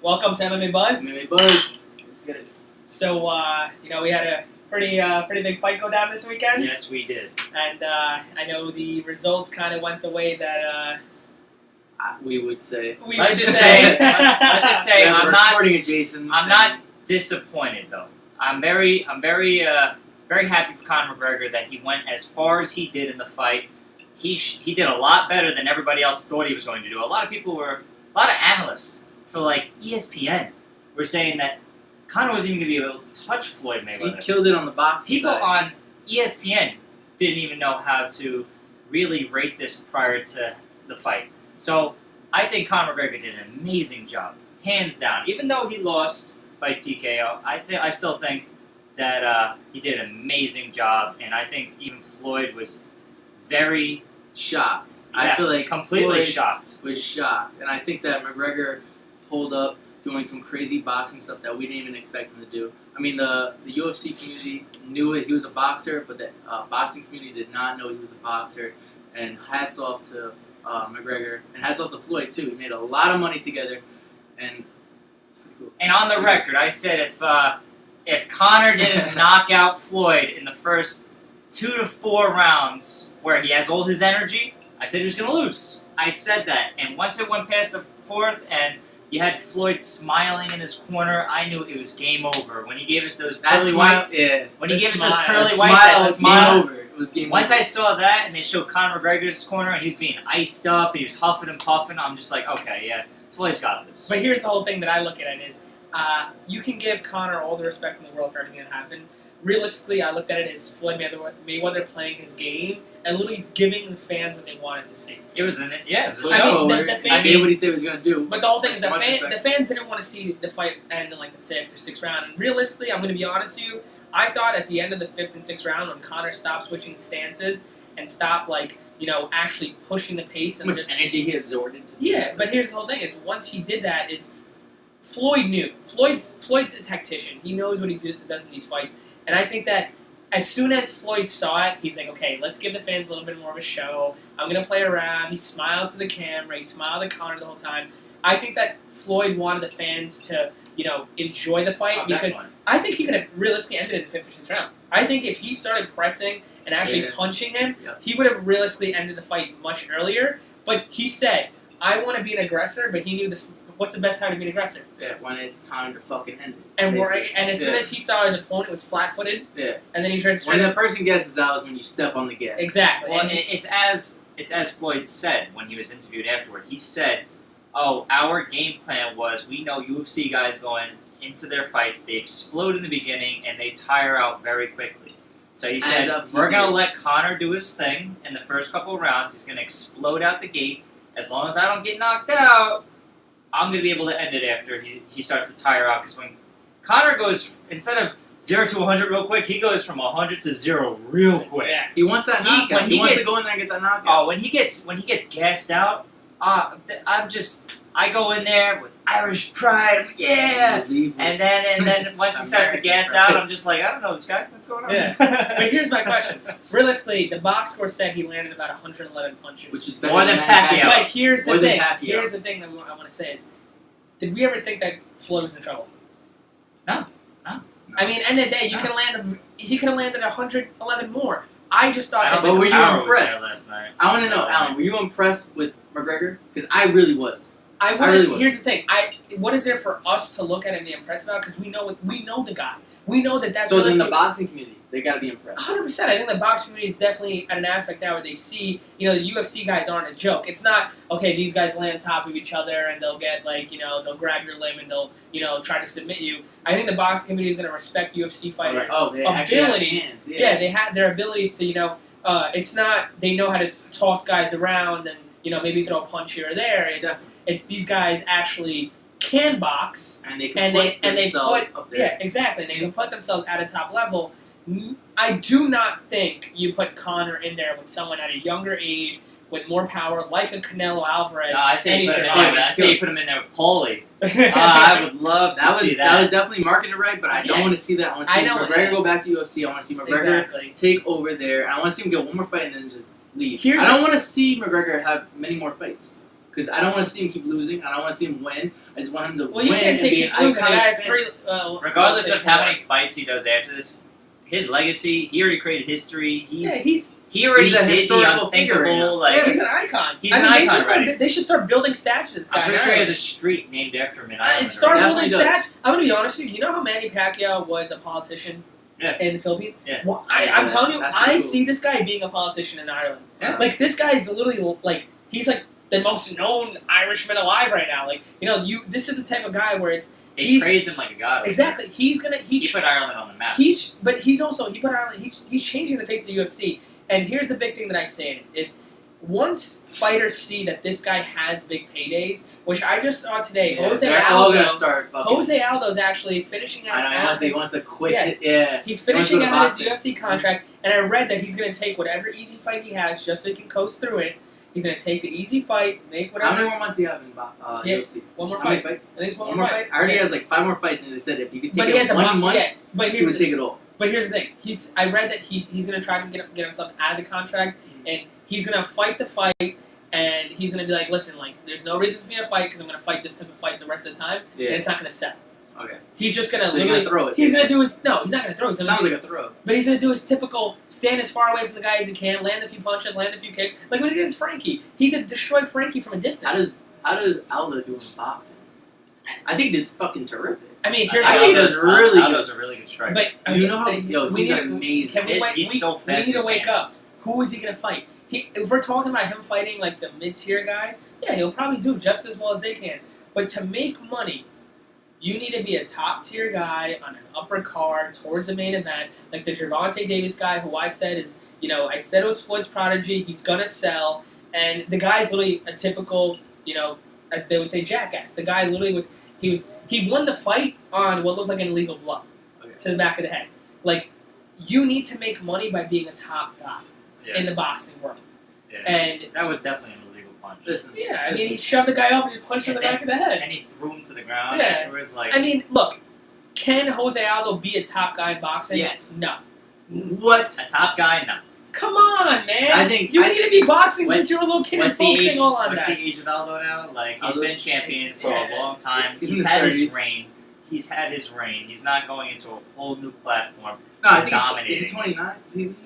Welcome to MMABuzzed. MMABuzzed. Let's get it. So, we had a pretty big fight go down this weekend. Yes, we did. And I know the results kind of went the way that we would say. Let's just say I'm not disappointed though. I'm very happy for Conor McGregor that he went as far as he did in the fight. He did a lot better than everybody else thought he was going to do. A lot of analysts for like ESPN were saying that Conor wasn't even going to be able to touch Floyd Mayweather. He killed it on the boxing People side. on ESPN didn't even know how to really rate this prior to the fight. So I think Conor McGregor did an amazing job, hands down. Even though he lost by TKO, I still think that he did an amazing job, and I think even Floyd was very shocked. Yeah, I feel like completely Floyd shocked. Was shocked, and I think that McGregor pulled up doing some crazy boxing stuff that we didn't even expect him to do. I mean, the UFC community knew he was a boxer, but the boxing community did not know he was a boxer. And hats off to McGregor, and hats off to Floyd too. He made a lot of money together, and it's pretty cool. And on the record, I said if Conor didn't knock out Floyd in the first 2 to 4 rounds, where he has all his energy, I said he was going to lose. I said that, and once it went past the 4th, and you had Floyd smiling in his corner, I knew it was game over. When he gave us those pearly whites, when he gave us those pearly whites, that smile. Over. It was game Once over. I saw that, and they showed Conor McGregor's corner, and he was being iced up, and he was huffing and puffing, I'm just like, okay, yeah, Floyd's got this. But here's the whole thing that I look at it is, you can give Conor all the respect in the world for everything that happened. Realistically, I looked at it as Floyd Mayweather playing his game and literally giving the fans what they wanted to see. It was a I show. mean, the did what he said he was going to do. But the whole thing is the fans didn't want to see the fight end in like the 5th or 6th round. And realistically, I'm going to be honest with you, I thought at the end of the 5th and 6th round when Conor stopped switching stances and stopped actually pushing the pace and How much energy he absorbed into yeah, but here's the whole thing is once he did that is Floyd knew. Floyd's a tactician. He knows what he does in these fights. And I think that as soon as Floyd saw it, he's like, okay, let's give the fans a little bit more of a show. I'm going to play around. He smiled to the camera. He smiled at Conor the whole time. I think that Floyd wanted the fans to, enjoy the fight because definitely. I think he could have realistically ended it in the 5th or 6th round. I think if he started pressing and actually punching him, he would have realistically ended the fight much earlier. But he said, I want to be an aggressor, but he knew this. What's the best time to be an aggressor? Yeah, when it's time to fucking end it. And as soon as he saw his opponent was flat-footed, and then he tried to... When the person guesses out is when you step on the gas. Exactly. Well, it's as Floyd said when he was interviewed afterward. He said, "Oh, our game plan was we know UFC guys going into their fights, they explode in the beginning and they tire out very quickly." So he said, "We're gonna let Conor do his thing in the first couple of rounds. He's gonna explode out the gate. As long as I don't get knocked out, I'm going to be able to end it after he starts to tire out." Because when Conor goes, instead of 0 to 100 real quick, he goes from 100 to 0 real quick. Yeah. He wants that knockout. He wants to go in there and get that knockout. Oh, when he gets gassed out, I go in there with Irish pride, yeah. And then once he starts to gas out, I'm just like, I don't know this guy. What's going on? Yeah. But here's my question. Realistically, the box score said he landed about 111 punches. Which is better More than Pacquiao. But here's the thing. Pacquiao. Here's the thing that I want to say is, did we ever think that Floyd was in trouble? No. I mean, end of the day, he could have landed 111 more. I just thought. But were you Power was impressed? there last night. I want to know, Alan, were you impressed with McGregor? Because I really was. I really was. Here's the thing. What is there for us to look at and be impressed about? Because we know the guy. We know that's. So then the boxing community, they got to be impressed. 100%. I think the boxing community is definitely at an aspect now where they see, the UFC guys aren't a joke. It's not, okay, these guys lay on top of each other and they'll get they'll grab your limb and they'll, try to submit you. I think the boxing community is going to respect UFC fighters' abilities. They have their abilities to, it's not they know how to toss guys around and, maybe throw a punch here or there. It's these guys actually can box and they can put themselves up there. Yeah, exactly. And they can put themselves at a top level. I do not think you put Conor in there with someone at a younger age with more power, like a Canelo Alvarez. No, I say you put him in there with Paulie. I would love to see that. That was definitely marketed right, but I don't want to see that. I want to see McGregor go back to UFC. I want to see McGregor take over there. I want to see him get one more fight and then just leave. I don't want to see McGregor have many more fights. Because I don't want to see him keep losing. I don't want to see him win. I just want him to Well, win. you can't say and be keep an losing. The iconic guy has fan. 3. Regardless of how 4. many fights he does after this, his legacy, he already created history. He already he's a did the historical figure right unthinkable. now. Like, He's an icon. He's an icon already. They should start building statues to this guy. I'm pretty now. sure he has a street named after him in Ireland. Start already. building Definitely statues. I'm gonna be honest with you. You know how Manny Pacquiao was a politician in the Philippines? Yeah. Well, Yeah, I'm telling you, that's I cool. see this guy being a politician in Ireland. Yeah. Like this guy is literally like he's like the most known Irishman alive right now. Like this is the type of guy where They praise him like a god. exactly he's gonna He put Ireland on the map. he put Ireland. He's changing the face of the UFC. And here's the big thing that I say in it is once fighters see that this guy has big paydays, which I just saw today, Yeah, Jose they're all Aldo. gonna start fucking. Jose Aldo's actually finishing out. I know. He wants to quit. Yes. Yeah. He's He wants to finishing go to out his boxing. UFC contract, and I read that he's going to take whatever easy fight he has just so he can coast through it. He's going to take the easy fight, make How whatever. many more months do you have in Yeah, UFC? One more How many fight. fights? I think it's one One more more fight. fight? I already Yeah. has like 5 more fights, and they said if you could But take he has it a one month, yeah. But he here's would the take it all. But here's the thing. I read that he's going to try to get himself out of the contract, and he's going to fight the fight, and he's going to be like, listen, like, there's no reason for me to fight because I'm going to fight this type of fight the rest of the time, and Yeah. it's not going to sell. Okay. He's just going to So you're literally. gonna throw it. He's going to do his. No, he's not going to throw. He's It gonna sounds like a throw. But he's going to do his typical stand as far away from the guy as he can, land a few punches, land a few kicks. Like when he did against Frankie. He destroyed Frankie from a distance. How does Aldo do in boxing? I think this is fucking terrific. I mean, here's I the think thing. he does really Aldo's a really good striker. But You know how- yo, we he's need amazing. Can we wait? He's we, so fast. We need in to his wake up. hands. Who is he going to fight? If we're talking about him fighting like the mid-tier guys, yeah, he'll probably do just as well as they can. But to make money, you need to be a top-tier guy on an upper card towards the main event, like the Gervonta Davis guy, who I said is, I said it was Floyd's prodigy. He's gonna sell, and the guy's literally a typical, as they would say, jackass. The guy literally he won the fight on what looked like an illegal blow to the back of the head. Like, you need to make money by being a top guy in the boxing world. Yeah. And that was definitely an illegal punch. Listen, I mean, he shoved the guy off and just punched him in the back of the head. And he threw him to the ground. Yeah. It was like. I mean, look, can Jose Aldo be a top guy in boxing? Yes. No. what? a top guy, no. Come on, man. I think- you need to be boxing What's- since you're a little kid and What's the focusing age? all on What's that. the age of Aldo now? Like he's Aldo's- been champion for yeah. a long time. He's He's in his had 30s. his reign. He's had his reign. He's not going into a whole new platform. No, I think Dominating. is he 29?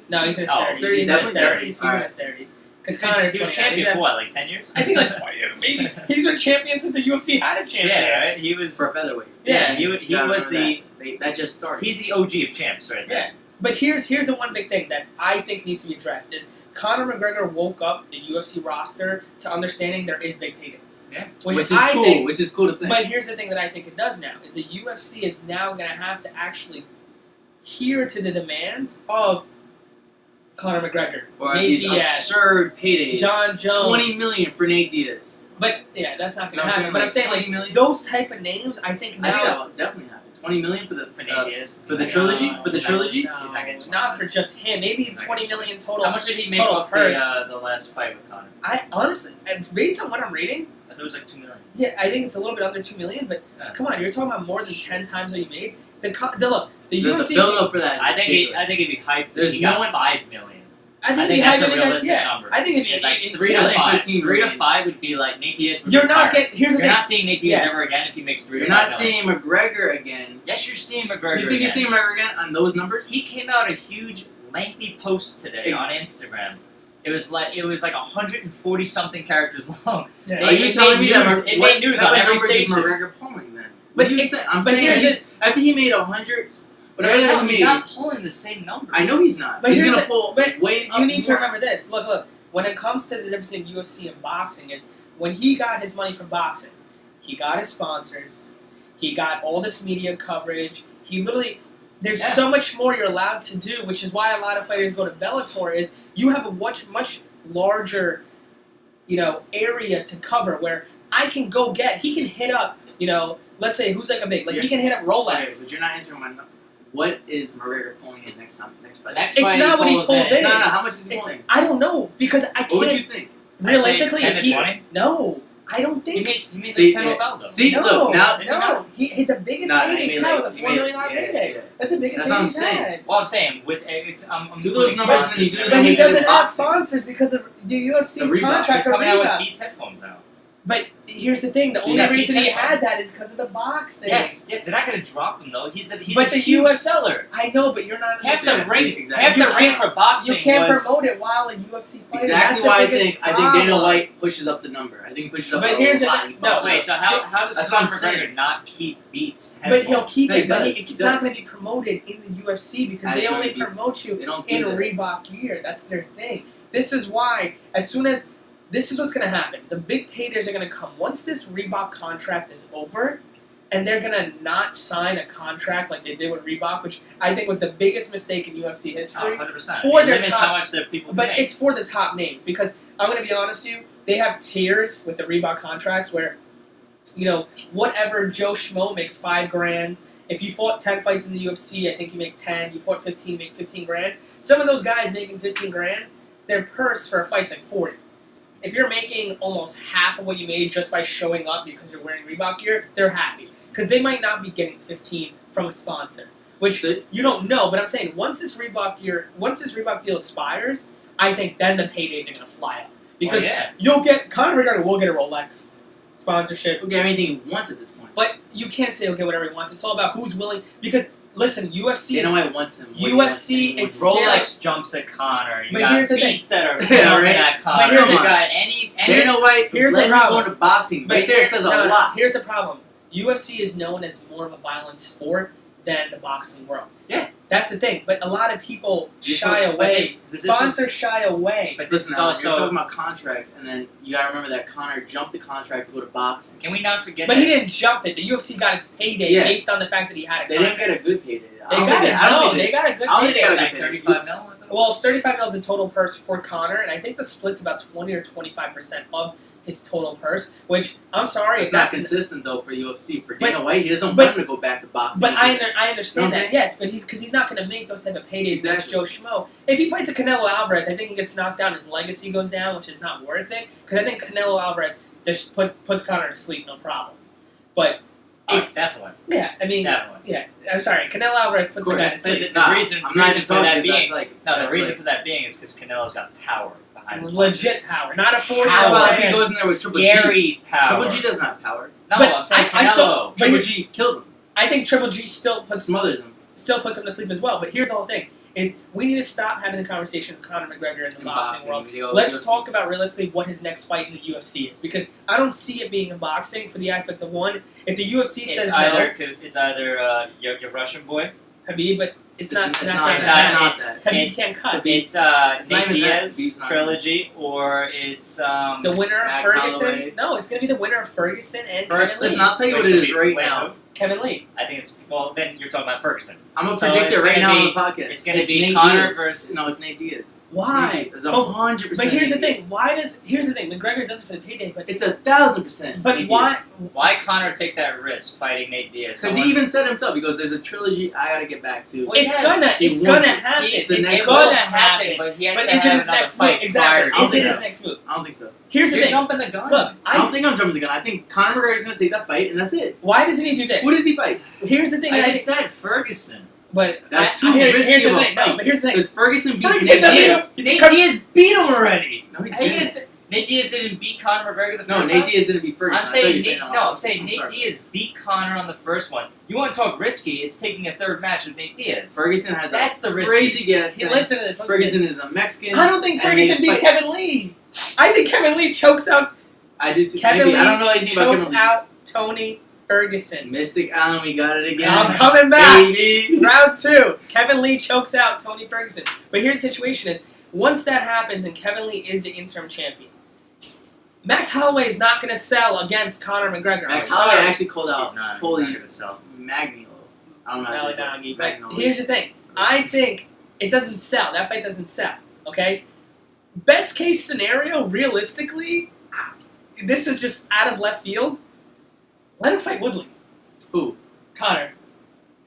No, he's in his Oh, 30s. he's He's in his 30s. 30s. He's in Alright. his 30s. Because He Connor's was 29. champion He's for at- what, like 10 years? I think like 4 years, maybe. He's been champion since the UFC had a champion. Yeah, right. He was. For featherweight. Yeah, he Yeah, I was remember the. that just started. He's the OG of champs, right there. Yeah. But here's the one big thing that I think needs to be addressed is Conor McGregor woke up the UFC roster to understanding there is big paydays. Yeah. Which is I cool. think, Which is cool to think. but here's the thing that I think it does now is the UFC is now going to have to actually adhere to the demands of Conor McGregor, or Nate these Diaz, absurd paydays. John Jones. 20 million for Nate Diaz. But yeah, that's not going You know to what happen. But I'm saying 20 like million? those type of names, I think I now. think that will definitely happen. 20 million for the For Nate Diaz. for the No, trilogy? no, For the he's trilogy? Not, he's not getting 20 not for just him. Maybe He's not 20 getting million total. How much did he make total off purse. the last fight with Conor? I honestly, based on what I'm reading, I thought it was like 2 million. yeah, I think it's a little bit under 2 million. But Yeah. come on, you're talking about more than 10 times what you made. The look, the The UFC. build up for that. is I think ridiculous. he'd be hyped. There's He no got one- 5 million. I I think think he that's had a it, realistic yeah, number. I think it'd be It's like it- 3 to I think 5. 15 3 to million. 5 would be like Nate Diaz would You're retire. not getting. Here's the You're thing. not seeing Nate Diaz Yeah. ever again if he makes 3 You're to not 5 million. seeing McGregor again. Yes, you're seeing McGregor. You think you're again. seeing McGregor again on those numbers? He came out a huge, lengthy post today Ex- on Instagram. It was like 140 something characters long. Yeah. Are you it telling made me that news- it what made news type on of every numbers is station. McGregor pulling then? But What are you it's- saying? I'm but saying here's he's, after he made 100s, but No, everything he's he made, not pulling the same numbers. I know he's not. But He's here's gonna the- pull but way You up need to more. remember this. Look. When it comes to the difference between UFC and boxing, is when he got his money from boxing, he got his sponsors, he got all this media coverage. He literally, there's Yeah. so much more you're allowed to do, which is why a lot of fighters go to Bellator. Is you have a much larger, area to cover where I can go get. He can hit up, let's say who's like a big, he can hit up Okay, Rolex. but you're not answering my. What is McGregor pulling in next fight? Next It's fight not what he pulls pulls in. No, how much is he It's, pulling? I don't know because I What would can't you think? realistically. I'd If say he 10 to 20? no, I don't He think. made See, like 10 off Aldo. See, no, look now. no, he hit the biggest Nah, payday he made now was a like- $4 million payday. yeah. That's the biggest That's what I'm payday he's saying. had. Well, I'm saying with I'm Do those including numbers sponsors when you do and that. But he everything. doesn't have boxing. sponsors because of the UFC's The Reebok. contract He's are coming out with Reebok. Beats headphones now. But here's the thing: the So only that reason beats he everyone. had that is because of the boxing. Yes, yeah, they're not going to drop him though. He's But a the huge US seller. I know, but you're not. Half the Exactly, ring, exactly. half You the ring can't- for boxing You can't was. promote it while a UFC fighter. Exactly That's the why biggest I think Dana problem. White pushes up the number. I think he pushes up But a here's the lot. thing- He no, bumps it Wait, up. so how does That's what I'm Conor saying. McGregor not keep beats? But he'll keep No, it, he but does, it's he not does. going to be promoted in the UFC because As they doing only beats. promote you They don't in do that. Reebok gear. That's their thing. This is why, this is what's going to happen. The big paydays are going to come. Once this Reebok contract is over, and they're going to not sign a contract like they did with Reebok, which I think was the biggest mistake in UFC history. 100%. For It their limits top- how much their people But make. it's for the top names because I'm going to be honest with you, they have tiers with the Reebok contracts where, whatever Joe Schmo makes $5,000. If you fought 10 fights in the UFC, I think you make 10. You fought 15, you make 15 grand. Some of those guys making 15 grand, their purse for a fight's like 40. If you're making almost half of what you made just by showing up because you're wearing Reebok gear, they're happy because they might not be getting 15 from a sponsor, which you don't know. But I'm saying once this Reebok deal expires, I think then the paydays are gonna fly up because you'll get Conor McGregor will get a Rolex sponsorship. He'll get anything he wants at this point. But you can't say he'll get whatever he wants. It's all about who's willing. Because listen, UFC Dana is White wants him. UFC is still, Rolex jumps at Conor. You But got here's the thing. beats that are Yeah, jumping right? at But Conor. here's You the- got any Dana White here's let the him go problem. into boxing. Right there says a lot. Here's the problem. UFC is known as more of a violent sport than the boxing world. Yeah. That's the thing. But a lot of people You're shy so- away. this is- Sponsors shy away. But this Listen, is Alan, also. you're talking about contracts, and then you gotta remember that Conor jumped the contract to go to boxing. Can we not forget? But that he didn't jump it. The UFC got its payday Yeah. based on the fact that he had a They didn't contract. get a good payday. They got it. They got a good I don't think payday. they It's got like a 35 mil. Well, it's 35 mil is the total purse for Conor, and I think the split's about 20 or 25% of his total purse. Which I'm sorry, It's if not that's consistent though for UFC. For But- Dana White, he doesn't but- want him to go back to boxing. But I because- understand You know what that, I'm yes, but he's not going to make those type of paydays against Joe Schmo. If he fights a Canelo Alvarez, I think he gets knocked down, his legacy goes down, which is not worth it. Because I think Canelo Alvarez just puts Conor to sleep, no problem. But it's definitely. yeah, I mean, Definitely. yeah. I'm sorry, Canelo Alvarez puts the guy to The, sleep. the reason, I'm not reason even for talking that because being that's like no, the that's reason like, for that being is because Canelo's got power behind his Legit punches. power, not a 40 Power. Well, if he man. goes in there with Triple G, Scary power. Triple G doesn't have power. No, But I'm saying I Canelo. still- But Triple you- G kills him, I think Triple G still puts smothers him. him to sleep as well. But here's the whole thing: is we need to stop having the conversation of Conor McGregor in the boxing world. Let's talk about realistically what his next fight in the UFC is, because I don't see it being in boxing for the aspect of one. If the UFC says It's either your Russian boy. Habib, but it's not. It's That's not not that. that. It's not that. Habib It's- can't cut. It's It's Nate not even that. Diaz He's not trilogy, or it's The winner of Max Ferguson. Holloway. No, it's going to be the winner of Ferguson and Fer- Kevin Lee. Listen, I'll tell you Wait, what it should is be- right wait, now. who? Kevin Lee. I think it's then you're talking about Ferguson. I'm gonna So predict it it's right gonna now be- on the podcast. It's gonna be Nate Conor Diaz. versus. No, it's Nate Diaz. Why? It's Oh, 100%. but here's the Nate Diaz. thing. Here's the thing. McGregor does it for the payday, but It's 1,000%. but why? Why Conor take that risk fighting Nate Diaz? Because he even said himself, he goes, "There's a trilogy I gotta get back to." Well, It's yes, gonna. he It's wants gonna it. happen. It's the It's next gonna move. happen. but he has But to is it have his another next move? fight Exactly. prior Is to it that. his next move? I don't think so. Here's the You're thing. jumping the gun. Look, I don't think I'm jumping the gun. I think Conor McGregor's gonna take that fight, and that's it. why doesn't he do this? Who does he fight? Here's the thing. I that just said Ferguson. But That's I- too here's risky the of a thing. No, fight. but here's the thing. Because Ferguson beats Ferguson Nate doesn't Diaz. even- Nate Diaz beat him already. No, he Nate didn't. Diaz, Nate Diaz didn't beat Conor McGregor the No, first Nate time. Diaz didn't beat Ferguson. I'm I thought saying you were I'm saying I'm Nate sorry. Diaz beat Conor on the first one. You want to talk risky? It's taking a third match with Nate Diaz. Ferguson has That's a the risky. crazy guess. Hey, listen to this. Listen to Ferguson is a Mexican. this. I don't think and Ferguson they beats fight- Kevin Lee. I think Kevin Lee chokes out I do too. Kevin Maybe. Lee. I don't know anything about Chokes Kevin Lee. out Tony Ferguson. Mystic Allen, we got it again. I'm coming back. Baby. Round 2. Kevin Lee chokes out Tony Ferguson. But here's the situation: is once that happens and Kevin Lee is the interim champion, Max Holloway is not going to sell against Conor McGregor. Max I'm Holloway sorry. actually called out He's not Holy going to sell. Magnolo. I don't know. how to say Malinagi. it. But Magnolo. here's the thing. I think it doesn't sell. That fight doesn't sell. Okay? Best case scenario, realistically, this is just out of left field. Let him fight Woodley. Who? Connor.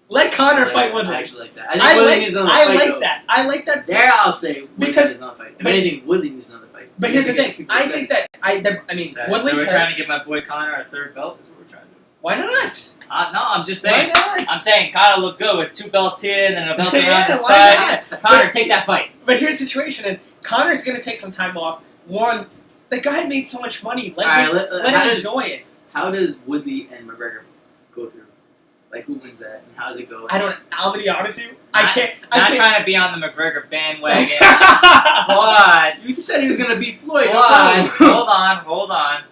Let Connor I like fight that. Woodley. I actually like that. I think Woodley needs another fight, though. that. I like that. There, I'll say Woodley Because- needs another fight. If but- anything, Woodley needs another fight. But here's the Because thing. people I said- think that I mean, So Woodley's we're hurt. trying to give my boy Conor a third belt. Is what we're trying to do. Why not? No, I'm just Why saying. not? I'm saying Conor looked good with 2 belts here and then a belt around Yeah, the why side. not? Conor, take that fight. But here's the situation: is Connor's going to take some time off. One, The guy made so much money. Let Alright, him enjoy it. How does Woodley and McGregor go through? Like, who wins that, and how does it go? I'm gonna be honest with you. Not I can't. trying to be on the McGregor bandwagon, but You said he was gonna beat Floyd. No but problem. hold on.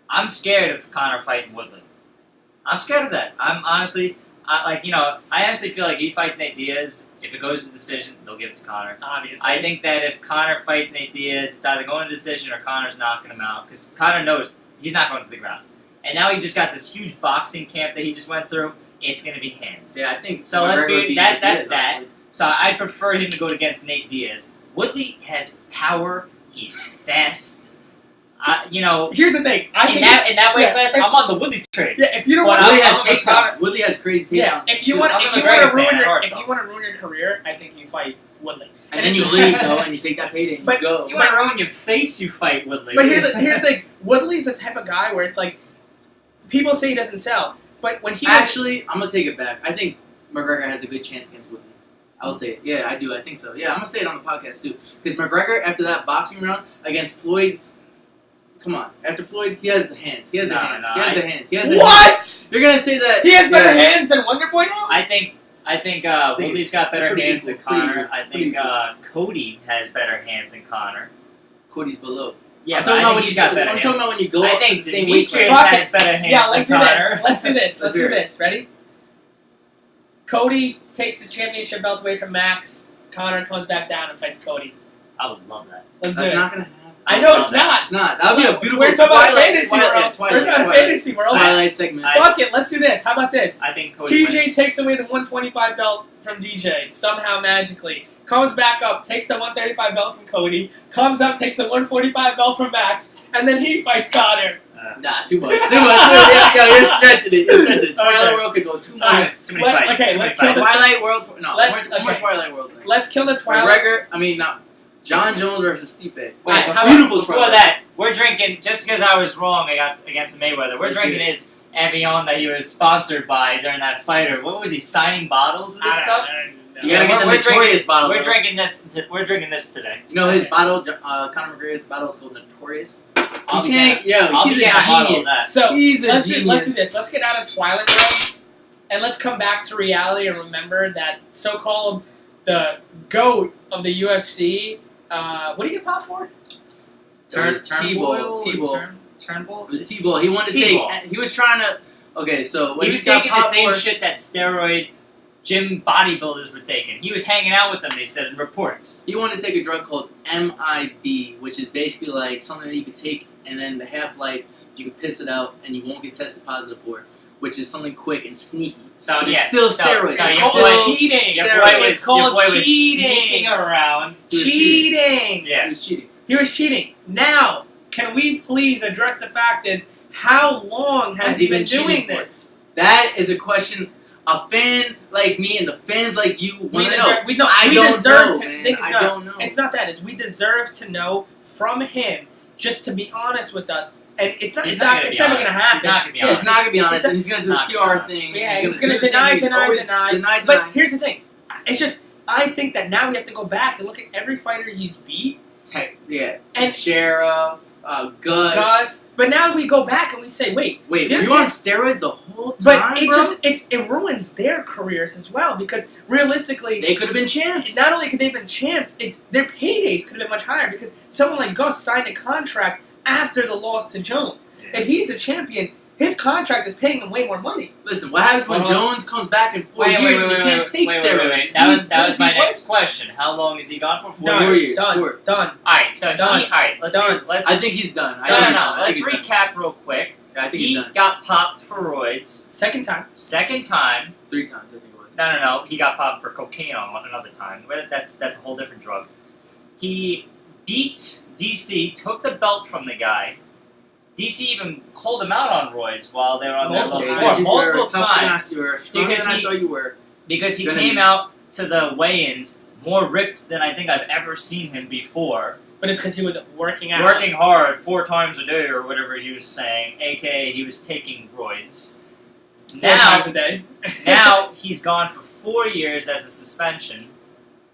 I'm scared of Conor fighting Woodley. I'm scared of that. I'm honestly, I honestly feel like if he fights Nate Diaz, if it goes to decision, they'll give it to Conor. Obviously. I think that if Conor fights Nate Diaz, it's either going to decision or Conor's knocking him out because Conor knows he's not going to the ground. And now he just got this huge boxing camp that he just went through. It's going to be hands. Yeah, I think So McGregor let's would be beat that's Diaz, that. honestly. So I prefer him to go against Nate Diaz. Woodley has power. He's fast. Here's the thing. In that weight class, I'm on the Woodley train. Yeah, if you don't But want Woodley I'm has a Conor- takedowns. Woodley has crazy takedowns. yeah, if you too. want I'm a if you McGregor want to ruin fan at your heart, if you though. want to ruin your career, I think you fight Woodley. And then you leave though, and you take that payday and But you go. You want to ruin your face, you fight Woodley. But here's the thing. Woodley's the type of guy where it's like people say he doesn't sell, but when he was, Actually, I'm gonna take it back. I think McGregor has a good chance against Woodley. I will say it. Yeah, I do. I think so. Yeah, I'm gonna say it on the podcast too. Because McGregor, after that boxing round against Floyd, come on. After Floyd, he has the hands. He has the hands. He has the hands. He has the hands. what? You're gonna say that He has better hands than Wonder Boy now. I think Woodley's got better pretty hands equal, than Conor. pretty I think Cody has better hands than Conor. Cody's below. Yeah, I'm but talking I about think when he's you got better I'm hands. talking about when you go I up to think the same weight Demetrius class. has better hands Yeah, than let's do Conor. this. Let's do this. Let's do hear it. this. Ready? Cody takes the championship belt away from Max. Conor comes back down and fights Cody. I would love that. Let's do That's it. not gonna happen. I know it's not. It's not. That would be a beautiful We're talking about Twilight, fantasy world. We're talking about fantasy world. Twilight segment. Fuck it. Let's do this. How about this? I think Cody TJ wins. takes away the 125 belt from DJ somehow magically. Comes back up, takes the 135 belt from Cody. Comes up, takes the 145 belt from Max, and then he fights Conor. Nah, too much. You're stretching it. You're stretching it. Twilight World could go too much. Alright. Too many fights. Okay, too many let's kill fights. this. Twilight World. No, Let's- one more okay. Twilight World thing. Let's kill the Twilight. McGregor. Not John Jones versus Stipe. Wait, how beautiful before Twilight. that, we're drinking, just because I was wrong against Mayweather, we're Let's drinking hear it. his Evian that he was sponsored by during that fight, or what was he, signing bottles and this stuff? You gotta get the Notorious bottle. We're though. drinking this. We're drinking this today. You know his bottle, Conor McGregor's bottle is called Notorious. I'll You be can't, yo, I'll he's be a getting a bottle of genius. that. So He's a let's do genius. this. Let's get out of Twilight World, and let's come back to reality and remember that so-called the GOAT of the UFC. What do you get popped for? T-Bowl. Turnbull. It was T-Bowl. He wanted to T-Ball. take. He was trying to. Okay, so when He was got taking the popped same for- shit that steroid gym bodybuilders were taking. He was hanging out with them. They said in reports. He wanted to take a drug called MIB, which is basically like something that you could take, and then the half-life you could piss it out, and you won't get tested positive for it, which is something quick and sneaky. So But yeah, it's still so, steroids. So It's your called boy, cheating. your Steroids. boy was, It's called your boy was cheating. sneaking around. He was Cheating. Yeah. He was cheating. He was cheating. Now, can we please address the fact is how long has he been cheating doing for? this? That is a question a fan like me and the fans like you want to know. We I don't deserve know, to man. think it's I not. don't know. It's not that. It's we deserve to know from him. Just to be honest with us, and it's not. He's It's not not. gonna It's be never honest. gonna happen. He's not gonna be Yeah, honest. he's not gonna be honest, It's a- and he's gonna do the not PR gonna be honest. thing. Yeah, and he's gonna do the same deny, thing. He's deny. always deny. But here's the thing. It's just I think that now we have to go back and look at every fighter he's beat. Yeah, And- Teixeira, Gus. But now we go back and we say, wait, Wait, were this you on is- steroids the whole but time, it bro? just it ruins their careers as well because realistically, They could have been champs. not only could they have been champs, it's their paydays could have been much higher because someone like Gus signed a contract after the loss to Jones. If he's the champion, his contract is paying him way more money. Listen, what happens when Hold on. Jones comes back in 4 years and he can't take steroids? That was What my is he next question. How long has he gone for? 4 Done. 4 years. years. Done. 4. Done. All right, so Done. all right. Let's Done. let's I think he's done. I no, think no, he's no. done. I Let's think he's done. recap real quick. Yeah, I think he's He done. got popped for roids. Second time. Second time. 3 times, I think it was. No. He got popped for cocaine on another time. Well, that's a whole different drug. He beat DC, took the belt from the guy. DC even called him out on roids while they were on their Multiple little times. tour. Multiple times. You were stronger Because than I he- thought you were. Because he Gonna came be- out to the weigh-ins more ripped than I think I've ever seen him before. But it's because he was working out. Working hard 4 times a day or whatever he was saying, aka he was taking roids. 4 times a day. Now he's gone for 4 years as a suspension.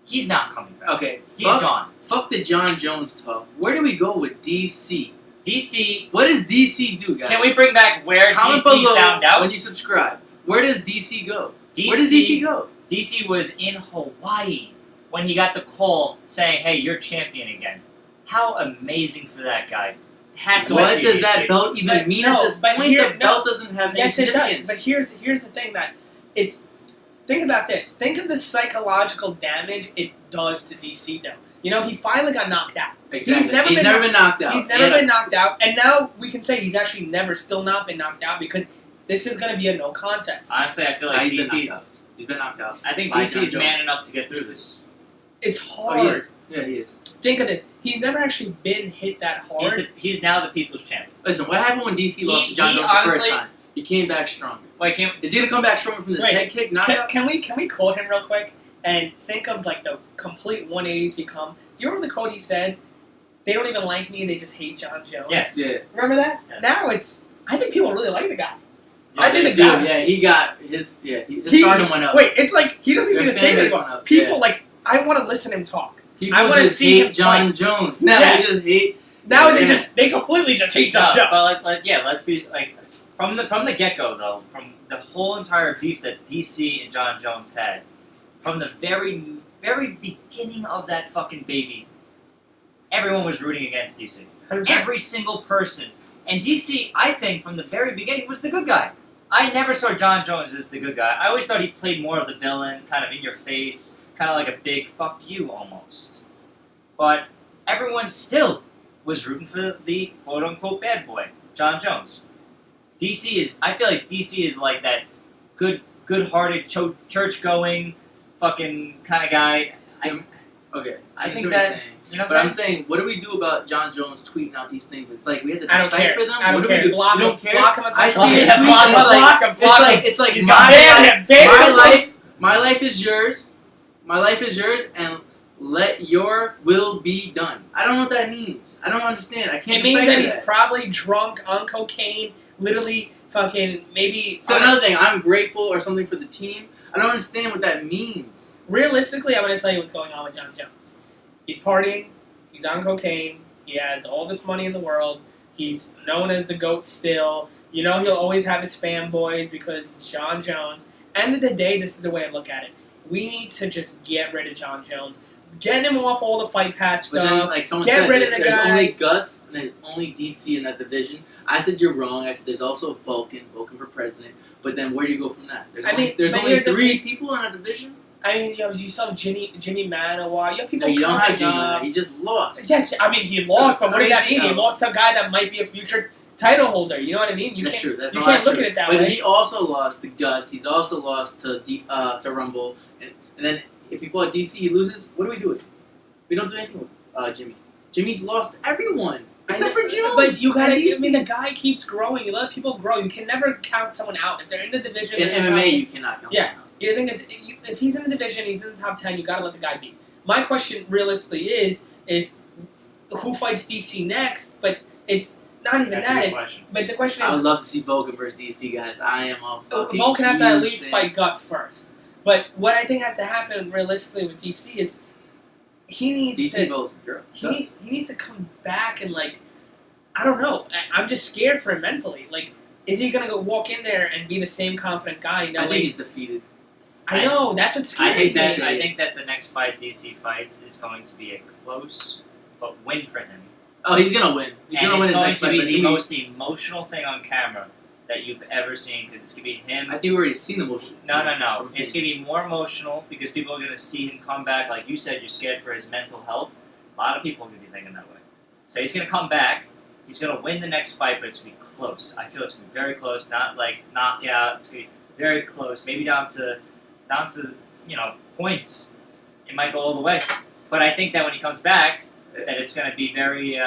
He's not coming back. Okay, He's fuck, gone. fuck the John Jones talk. Where do we go with DC? DC. What does DC do, guys? Can we bring back where Comment DC below found out? when you subscribe. Where does DC go? DC, Where does DC go? DC was in Hawaii when he got the call saying, "Hey, you're champion again." How amazing for that guy! Hats off What to does DC. that belt even mean at this point? The belt doesn't have any Yes, it significance. does. But here's the thing that it's. Think about this. Think of the psychological damage it does to DC, though. You know, he finally got knocked out. Exactly. He's never been knocked out. He's never been knocked out, and now we can say he's actually still not been knocked out because this is going to be a no contest. Honestly, I feel like He's been knocked out. I think by DC's John man Jones. enough to get through this. It's Oh, hard. he is. Yeah, he is. Think of this. He's never actually been hit that hard. He's now the people's champ. Listen, what happened when DC lost to John he Jones the honestly- first time? He came back stronger. Like, can't Is he gonna come back stronger from this Wait, head kick? Knockout? Can we quote him real quick and think of like the complete 180s become? Do you remember the quote he said? They don't even like me; they just hate John Jones. Yes. Yeah. Remember that? Yes. Now I think people really like the guy. Yeah, I think the Dude, guy. yeah, he got his his He- stardom went up. Wait, it's like he doesn't even Their say fan that base anymore. went up, People yeah. like I want to listen to him talk. People I wanna just see him hate John fight. Jones. Now Yeah. they just hate. Now Yeah. they completely just hate John Jones. But let's be like from the get go though, from the whole entire beef that DC and John Jones had, from the very beginning of that fucking baby, everyone was rooting against DC. 100%. Every single person. And DC, I think, from the very beginning, was the good guy. I never saw John Jones as the good guy. I always thought he played more of the villain, kind of in your face, kind of like a big fuck you almost. But everyone still was rooting for the quote unquote bad boy, John Jones. I feel like DC is like that good-hearted, church-going, fucking kind of guy. Okay, I see think what that- you're saying. You know But what I'm saying, what do we do about John Jones tweeting out these things? It's like we had to I don't decipher care. them. I don't what care. do we do? Block You don't him. care. Block him on I social see his media. tweets. Block And him. it's like Block him. Block him. it's like He's my got ban life. him. Ban him. My life is yours. My life is yours, and let your will be done. I don't know what that means. I don't understand. I can't. It means that decipher he's probably drunk on cocaine, literally fucking maybe. So another thing, I'm grateful or something for the team. I don't understand what that means. Realistically, I'm going to tell you what's going on with John Jones. He's partying. He's on cocaine. He has all this money in the world. He's known as the GOAT still. You know, he'll always have his fanboys because it's John Jones. End of the day, this is the way I look at it. We need to just get rid of John Jones. Get him off all the Fight Pass But stuff. then, like someone Get said, rid of the there's guy. only Gus and there's only DC in that division. I said you're wrong. I said there's also Vulcan for president. But then where do you go from that? There's I only, mean, there's but only here's the 3 thing. people in that division. I mean, you saw Jimmy Manoa. You have people No, you don't have coming Jimmy. up. He just lost. Yes, I mean, he lost, but what does that Crazy, mean? He lost to a guy that might be a future title holder. You know what I mean? That's true. That's you not can't true. look at it that But way. he also lost to Gus. He's also lost to Rumble. And then if you pull out DC, he loses. What do we do with him? We don't do anything with Jimmy. Jimmy's lost everyone except for Jones. But you gotta. And I mean, the guy keeps growing. You let people grow. You can never count someone out if they're in the division. in they're MMA, not- you cannot count. Yeah. him out. The thing is, if he's in the division, he's in the top 10. You gotta let the guy be. My question, realistically, is who fights DC next? But it's not even That's a that. good It's, question. but the question I is, would love to see Vulcan versus DC, guys. I am a fucking Vulcan has to at huge least fan. fight Gus first. But what I think has to happen realistically with DC is he needs DC to Vulcan, girl. he needs to come back and like I don't know. I'm just scared for him mentally. Like, is he gonna go walk in there and be the same confident guy? I think he's defeated. I know that's what I scares think me. that I think that the next fight DC fights is going to be a close but win for him. Oh, he's gonna win. He's And gonna win it's his going next to fight. be but the he- most emotional thing on camera that you've ever seen because it's going to be him. I think we already seen the motion. No. from It's him. going to be more emotional because people are going to see him come back. Like you said, you're scared for his mental health. A lot of people are going to be thinking that way. So he's going to come back. He's going to win the next fight, but it's going to be close. I feel it's going to be very close, not like knockout. It's going to be very close, maybe down to points. It might go all the way. But I think that when he comes back, that it's going to be very,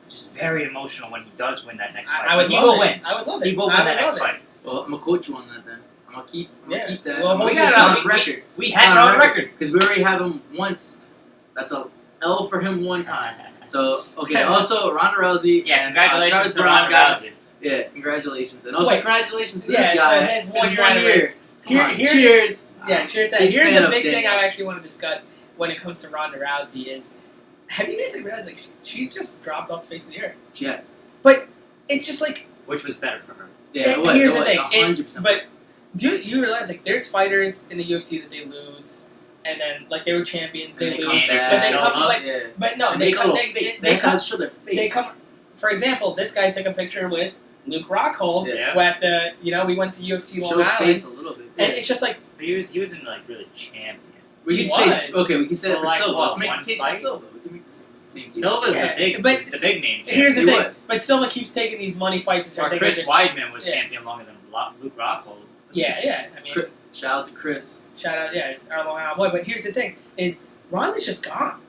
just very emotional when he does win that next fight. I would But he love will it. win. I would love it. He will win I that would next love it. fight. Well, I'm gonna coach you on that then. I'm gonna keep that. Well, I'm we gonna got keep it it on on record. We had it on record. Because we already have him once. That's a L for him one time. So, okay, also, Ronda Rousey. Yeah, and, congratulations Travis to Brown Ronda got- Rousey. Yeah, congratulations. And also, Wait. congratulations to Yeah, this so guy. his It's 1 year 1 year. Come on, Here's- cheers. Yeah, cheers. Big Here's fan a of big thing Daniel. I actually want to discuss when it comes to Ronda Rousey is, have you guys realized like she's just dropped off the face of the earth? Yes. But it's just like which was better for her. Yeah, it was. Here's it the was, thing, 100%. but do you realize like there's fighters in the UFC that they lose, and then like they were champions, they and they lose, come Anderson, but they back. come, but, Yeah. but no, And they make a come, little face. they come, show their face. they come. For example, this guy took a picture with Luke Rockhold Yeah. who at the we went to UFC Long show Island, face a little bit. and Yeah. it's just like But he wasn't like really champion. We He can say was. we can say that For for like, Silva. what, Let's make one the case fight? for Silva. We can make the same case. Silva's Yeah, the but big name. here's the He thing, was. but Silva keeps taking these money fights, which I Or think Chris are just, Weidman was yeah. champion longer than Luke Rockhold. Yeah, I mean, Shout out to Chris. shout out, our Long Island boy. But here's the thing: is Ronda's just gone.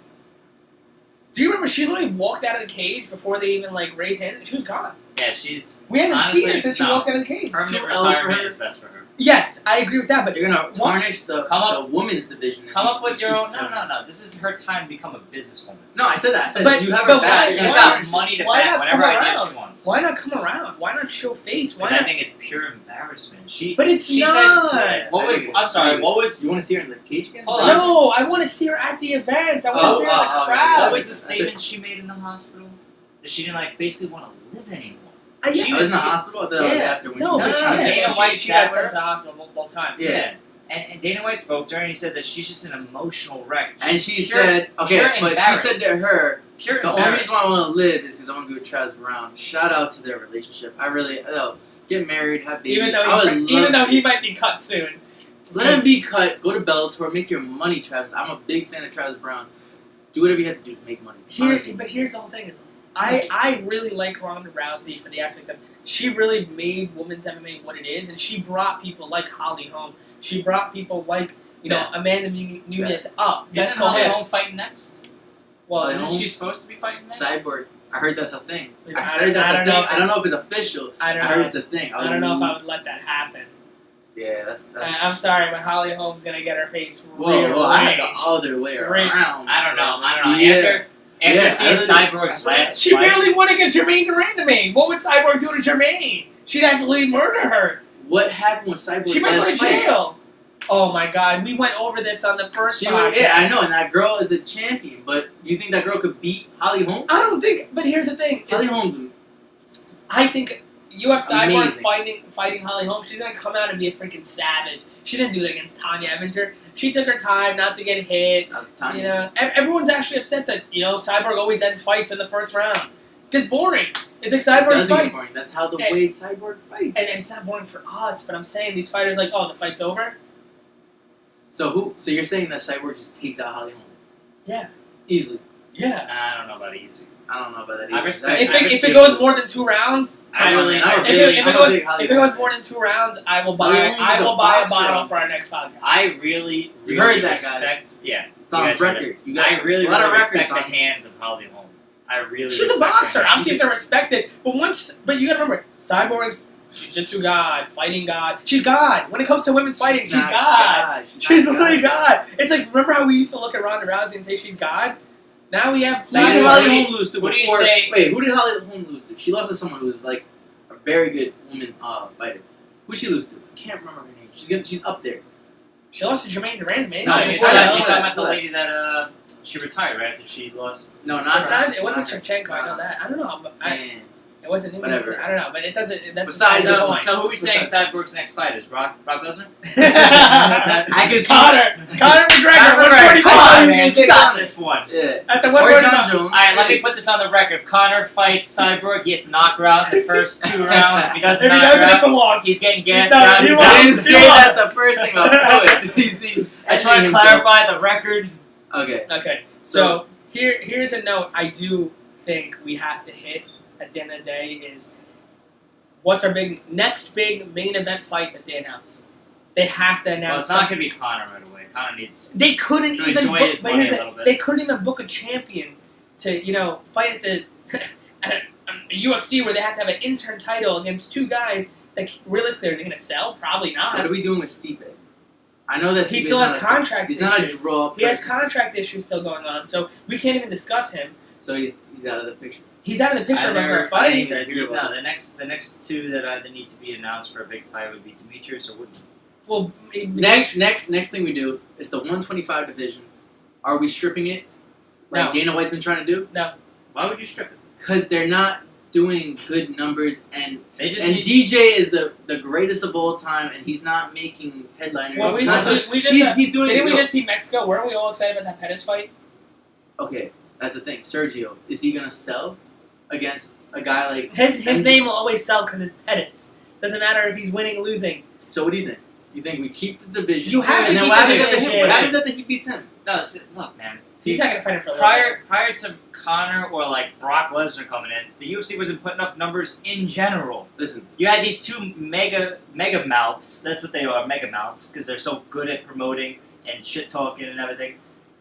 Do you remember she literally walked out of the cage before they even like raised hands? She was gone. Yeah, she's We haven't honestly, seen her since she no. walked out of the cage. Permanent 2 L's for retirement her. is best for her. Yes, I agree with that. But You're gonna tarnish the women's division. Come up with your own. No. This is her time to become a businesswoman. No, I said that. I said But- you have but her back. She's you're why- gonna got tarnish money to why back not whatever come idea around? she wants. why not come around? Why not show face? Why And I not? think it's pure embarrassment. But it's she not. Said, what I was, think I'm it's- sorry. What was You want to see her in the cage again? Hold on. No, I want to see her at the events. I want to see her in the crowd. what was the I statement she made in the hospital? That she didn't like basically want to live anymore. Yeah. She I was in the she- hospital. I thought that was Yeah. after when No, she but no, she, no, yeah, Dana she, White she got sat sent her. to the hospital both times. Yeah. And Dana White spoke to her and he said that she's just an emotional wreck. And she Pure- said, okay, pure but she said to embarrassed. her, Pure the only reason why I embarrassed. want to live is because I want to be with Travis Brown. Shout out to their relationship. I really, get married, have babies. Even though I would even love though to. he might be cut soon. Let him be cut. Go to Bellator. Make your money, Travis. I'm a big fan of Travis Brown. Do whatever you have to do to make money. Honestly. But here's the whole thing: is I really like Ronda Rousey for the aspect of she really made women's MMA what it is, and she brought people like Holly home. She brought people like Amanda Nunes up. Isn't Beth Holly Colbert. Holm fighting next? Well, Holly Isn't Holm? she supposed to be fighting next? Cyborg. I heard that's a thing. I I heard that's don't a know thing. if I don't know it's- if it's official. I I don't heard know. it's a thing. I don't know if I would let that happen. Yeah, that's. I'm sorry, but Holly Holm's gonna get her face Whoa, real I had the raised. other way around. I don't know. Yeah. After Yeah, seeing I Cyborg's really- last She fight, barely won against Jermaine Durandamain. What would Cyborg do to Jermaine? She'd actually murder her. What happened with Cyborg's She might go to last fight? jail. Oh my God, we went over this on the first She podcast. was, yeah, I know, and that girl is a champion. But you think that girl could beat Holly Holm? I don't think. But here's the thing: is Holly Holm's I think you have Cyborg Amazing. fighting Holly Holm. She's gonna come out and be a freaking savage. She didn't do it against Tanya Evinger. She took her time not to get hit. Tanya. You know, everyone's actually upset that Cyborg always ends fights in the first round. It's boring. It's like It Cyborg's doesn't get fight, boring. That's how the And- way Cyborg fights. and it's not boring for us. But I'm saying these fighters like, oh, the fight's over. So you're saying that Cyborg just takes out Holly Holm? Yeah. Easily. Yeah. I don't know about easy. I don't know about that. I either. respect- That's- If it goes more than 2 rounds, I I'm really- a if big- it I'm a goes big Holly if it Holm goes fan. more than 2 rounds, I will Holly buy Holm's I a will buy a boxer. bottle for our next podcast. I really, You really heard that, respect. guys. Yeah. It's on You guys heard record. it. You got I really, a lot of really records respect the on. hands of Holly Holm. I really. She's a respect boxer. her I'm hands. seeing to respect it, but you gotta remember, Cyborg's jiu-jitsu god, fighting god. She's God. When it comes to women's fighting, she's not God. She's She's not literally God. It's like, remember how we used to look at Ronda Rousey and say she's God? Now we have Who did Cyborg. Holly Holm lose to what do you before? say- Wait, who did Holly Holm lose to? She lost to someone who was like a very good woman fighter. Who did she lose to? I can't remember her name. She's up there. She lost to Jermaine Durandamain. No, you're before talking, that, you're talking about the before that. lady that she retired right after she lost. No, It's not not, it wasn't her. Shevchenko, I know that. I don't know, but Man. it wasn't him. Whatever. I don't know, but it doesn't. That's Besides the the So, point. so who are we saying Besides- Cyborg's next fight is? Brock Lesnar? I can see Conor McGregor, Conor 145. Conor man, McGregor. you got this one. Yeah. At the Or 145. John Jones. Alright, let me put this on the record. If Connor fights Cyborg, he has to knock her out in the first 2 rounds. If he doesn't If he knock her doesn't, it's a out, loss. he's getting gassed He out. does- he He's lost. out. I didn't say that the first thing about it. I just want to clarify the record. Okay. Okay, so here's a note I do think we have to hit at the end of the day is what's our next big main event fight that they announce? They have to Well, announce. it's not going to be Connor right away. Connor needs. They couldn't to even enjoy book. his But money here's a the, little bit. they couldn't even book a champion to fight at the at a UFC where they have to have an intern title against 2 guys that realistically are they going to sell? Probably What not. are we doing with Stipe? I know that He Stipe's still not has a- contract He's not a issues. draw. He has person, contract issues still going on, so we can't even discuss him. so he's out of the picture. He's out of the picture Either- of a fight. even hear about No, the next 2 that need to be announced for a big fight would be Demetrius or Woodman. Well, Next thing we do is the 125 division. Are we stripping it? Like No. Dana White's been trying to do? Why would you strip it? Because they're not doing good numbers, and They just and need- DJ is the greatest of all time, and he's not making headliners. Well, He's not doing- we just he's doing. didn't we yo, just see Mexico? Weren't we all excited about that Pettis fight? Okay, that's the thing. Sergio, is he gonna sell against a guy like His and- name will always sell because it's Pettis. Doesn't matter if he's winning or losing. So what do you think? You think we keep the division? You have to and then keep what the happens after division. him? What happens after he beats him? No, look, man. He's not gonna fight him for a little bit. Prior to Conor or like Brock Lesnar coming in, the UFC wasn't putting up numbers in general. Listen, You had these two mega mouths. That's what they are, mega mouths, because they're so good at promoting and shit talking and everything.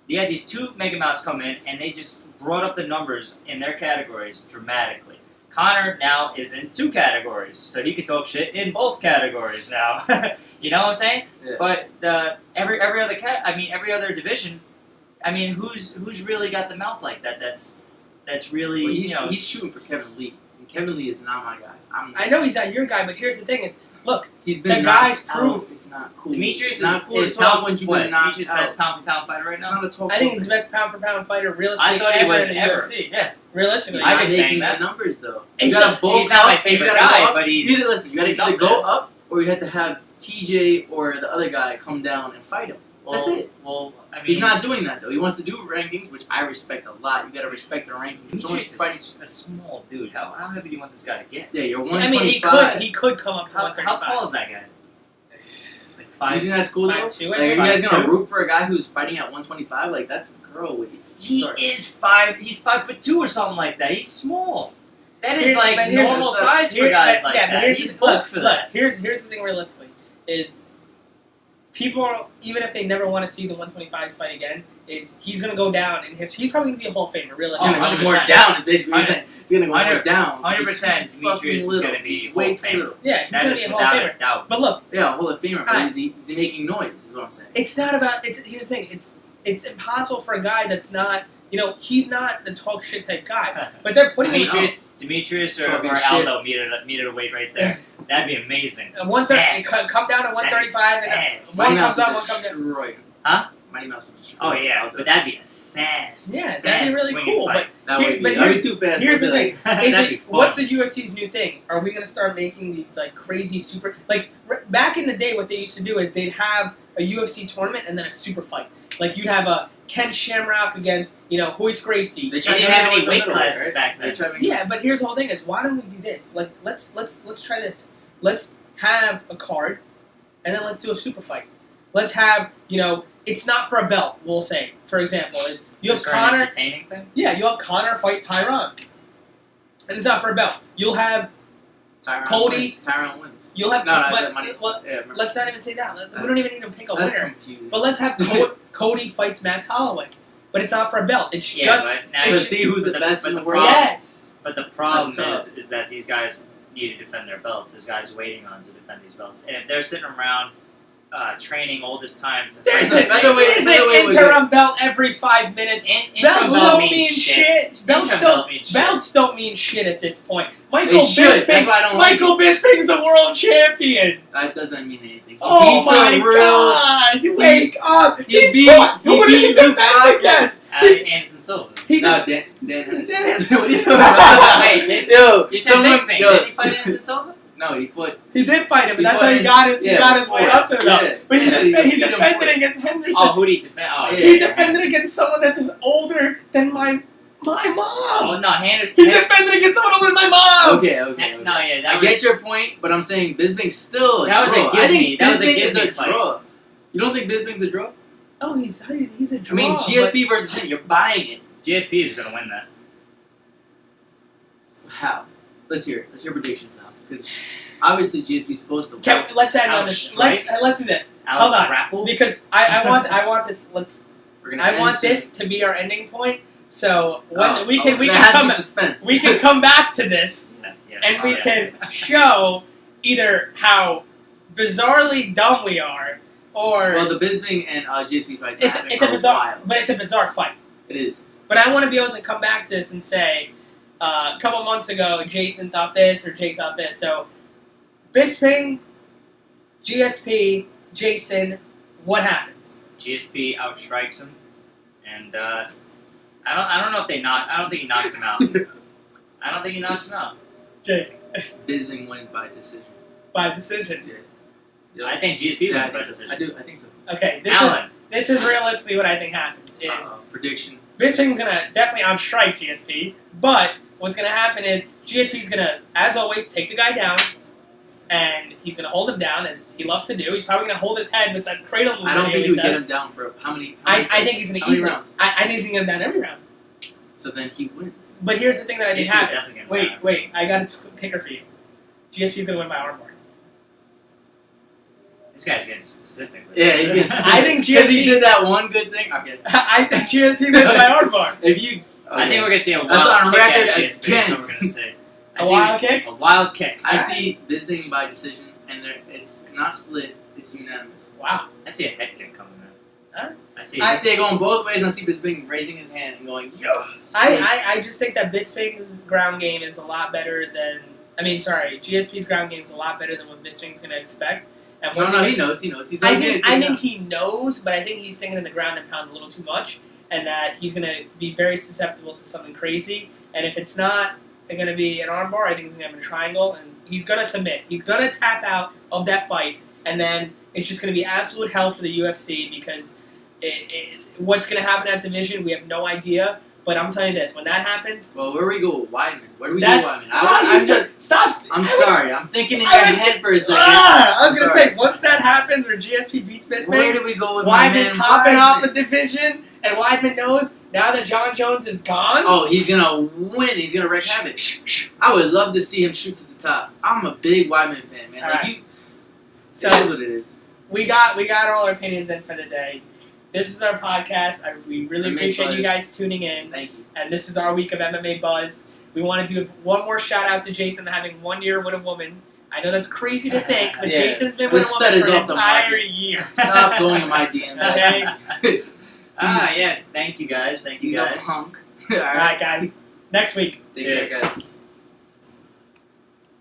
You had these two mega mouths come in, and they just brought up the numbers in their categories dramatically. Conor now is in 2 categories, so he could talk shit in both categories now. You know what I'm saying? Yeah. But every other every other division, I mean, who's really got the mouth like that? That's really well, you know. he's shooting for Kevin Lee, and Kevin Lee is not my guy. I know he's not your guy, but here's the thing: is look, He's been the guy's knocked proved. out. It's not cool. Demetrius it's not cool is to talk pound, when you've what, been knocked Demetrius' out. best pound for pound fighter right It's now. not a talk. I think he's the best pound for pound fighter, realistically. I thought he ever was in the ever. UFC. Yeah. Realistically, He's I've not been saying making that. the numbers though. He's You gotta not- bulk he's not my up, and you favorite gotta guy, go up. but he's- Either listen, you gotta he's either up go there. up, or you have to have TJ or the other guy come down and fight him. That's it. Well, I mean, He's not doing that though. He wants to do rankings, which I respect a lot. You gotta respect the rankings. Someone's Demetrius fighting. is a small dude. How heavy do you want this guy to get? Yeah, you're I mean, 125. he could come up to How 135. tall is that guy? Like You 5. think that's cool though? 5'2", Like, are you guys 5'2"? gonna root for a guy who's fighting at 125? Like, that's girl weight. He Sorry. is 5. He's 5'2" or something like that. He's small. That is Here- like but here's the normal stuff. size for Here- guys but- like yeah, but that. here's He's the- look, built for look, that. Here's the thing realistically is people, even if they never want to see the 125s fight again, is he's going to go down in history. He's probably going to be a Hall of Famer, He's realistically. gonna go more 100%. down. Is basically what you're saying. He's gonna go more 100% down. 100% He's too Demetrius fucking is little. gonna be He's way Hall of too Famer. little. Yeah, he's That going is to be a Hall of without Famer. a doubt. But look, Yeah, Hall of Famer, but Alright. is he making noise? Is what I'm saying. it's not about. Here's the thing. It's impossible for a guy that's not. You know, he's not the talk shit type guy. But they're putting him Demetrius or Talking Aldo meted a weight right there. That'd be amazing. 130. Fast. Come down to 135, and Fast. one Mighty comes Mouse up, will one comes down. destroy him. Huh? Mighty Mouse will destroy Oh him. yeah, I'll do but it. that'd be a fast. Yeah, that'd be fast really swinging cool. fight. That Here- would be. but That'd be too fast. Here's the That'd be thing: like- is That'd be it, fun. what's the UFC's new thing? Are we gonna start making these like crazy super like back in the day? What they used to do is they'd have a UFC tournament and then a super fight. Like you'd have a Ken Shamrock against Royce Gracie. They They tried didn't to have make any it weight middle, classes right? back They then. tried to make- Yeah, but here's the whole thing: is why don't we do this? Like let's try this. Let's have a card, and then let's do a super fight. Let's have it's not for a belt. We'll say, for example, is you have Just for an Conor. entertaining thing. Yeah, you'll have Conor fight Tyron, and it's not for a belt. You'll have Cody- Tyron wins. you'll have No, no, but that money. well, Yeah, remember. let's not even say that. We That's- don't even need to pick a That's winner. confusing. But let's have Cody fights Max Holloway, but it's not for a belt. It's Yeah, just but now to it's- see who's the best but in the the world. problem- yes. But the problem That's is that these guys need to defend their belts. There's guys waiting on to defend these belts, and if they're sitting around training all this time to There's By an the way- interim belt every 5 minutes. Belts don't mean shit. Belts don't mean shit at this point. Michael They should. That's Bisping. why I don't like Michael Bisping's the world champion. That doesn't mean anything. He Oh beat my the real- God! Wake up! He beat- fought. he Who did he beat Luke defend Rockhold. against? Anderson Silva. He No, def- Dan Henderson. Dan Henderson. What are you talking about? Wait, did- Yo, You said someone, Bisping. yo, Did he fight Anderson Silva? no, he fought. He did fight him, but He that's fought how he his- got his, he yeah, got his way before. up to the belt. Yeah. But he, Yeah, he beat him defended for it. against Henderson. Oh, who did he defend? Oh, Yeah. He defended against someone that's older than my mom. Oh no, Henderson. He defended against someone older than my mom. Okay. No, yeah, that I was. get your point, but I'm saying Bisping's still a That was a draw. give I me. think That was a Bisping give is me a fight. draw. You don't think Bisping's a draw? Oh, he's a draw. I mean, GSP versus him, you're buying it. GSP is gonna win that. How? Let's hear it. Let's hear predictions now. Because obviously GSP's supposed to win. Let's end on this. Let's do this. Out Hold on. grapple. Because I want this. We're gonna I end want soon. this to be our ending point. So when Oh, we can there has to come be suspense. we can come back to this Yeah, and we yeah. can show either how bizarrely dumb we are or Well, the Bisping and GSP fights it's happening it's a for bizarre, while. but it's a bizarre fight. It is. But I want to be able to come back to this and say, a couple months ago, Jason thought this or Jake thought this. So, Bisping, GSP, Jason, what happens? GSP outstrikes him, and I don't know if they knock. I don't think he knocks him out. I don't think he knocks him out. Jake, Bisping wins by decision. by decision. Yeah. I think GSP Yeah, wins by decision. I think so. Okay, Alan. this is realistically what I think happens. Is Prediction. Bisping's gonna definitely outstrike GSP, but what's gonna happen is GSP's gonna, as always, take the guy down, and he's gonna hold him down as he loves to do. He's probably gonna hold his head with that cradle movement. I don't think he he would always get does. him down for how many I think he's gonna how many easily. rounds? I think he's gonna get him down every round. So then he wins. But here's the thing that I think GSP would happens. definitely get him down. Wait, I got a kicker for you. GSP's gonna win by armbar. This guy's getting specific. with Yeah, it. he's getting I think because he GSP did that one good thing. Okay. I think GSP wins by armbar. If you, I think we're gonna see a wild That's on kick record at GSP. That's again. what we're gonna see. A wild kick? A wild kick. I see Bisping by decision, and it's not split. It's unanimous. Wow. I see a head kick coming in. Huh? I see. I see it going both ways. I see Bisping raising his hand and going, "Yo!" I just think that Bisping's ground game is a lot better than. GSP's ground game is a lot better than what Bisping's gonna expect. And once No, he he gets- knows. He's I not think getting it he knows, but I think he's singing in the ground and pound a little too much, and that he's gonna be very susceptible to something crazy. And if it's not gonna be an armbar, I think he's gonna have a triangle, and he's gonna submit. He's gonna tap out of that fight, and then it's just gonna be absolute hell for the UFC because what's gonna happen at division, we have no idea. But I'm telling you this: when that happens, Well, where do we go with Weidman? Where do we go that's with Weidman? stop. I'm sorry. I'm thinking in your I was- head for a second. I was gonna Sorry. say once that happens, or GSP beats Bisping. Where do we go with my man Weidman's hopping off the Weidman? division, and Weidman knows now that John Jones is gone. Oh, he's gonna win. He's gonna wreak havoc. I would love to see him shoot to the top. I'm a big Weidman fan, man. All Like right. so So it is what it is. we got all our opinions in for the day. This is our podcast. We really MMA appreciate you Buzz. guys tuning in, Thank you. and this is our week of MMA Buzz. We want to do one more shout out to Jason having 1 year with a woman. I know that's crazy to think, but Yeah. Jason's been The with a stud woman is for an off the entire market. year. Stop going in my DMs. Okay. Yeah. Thank you guys. Thank you He's a guys. punk. All right, guys. Next week. Take care, Cheers. guys.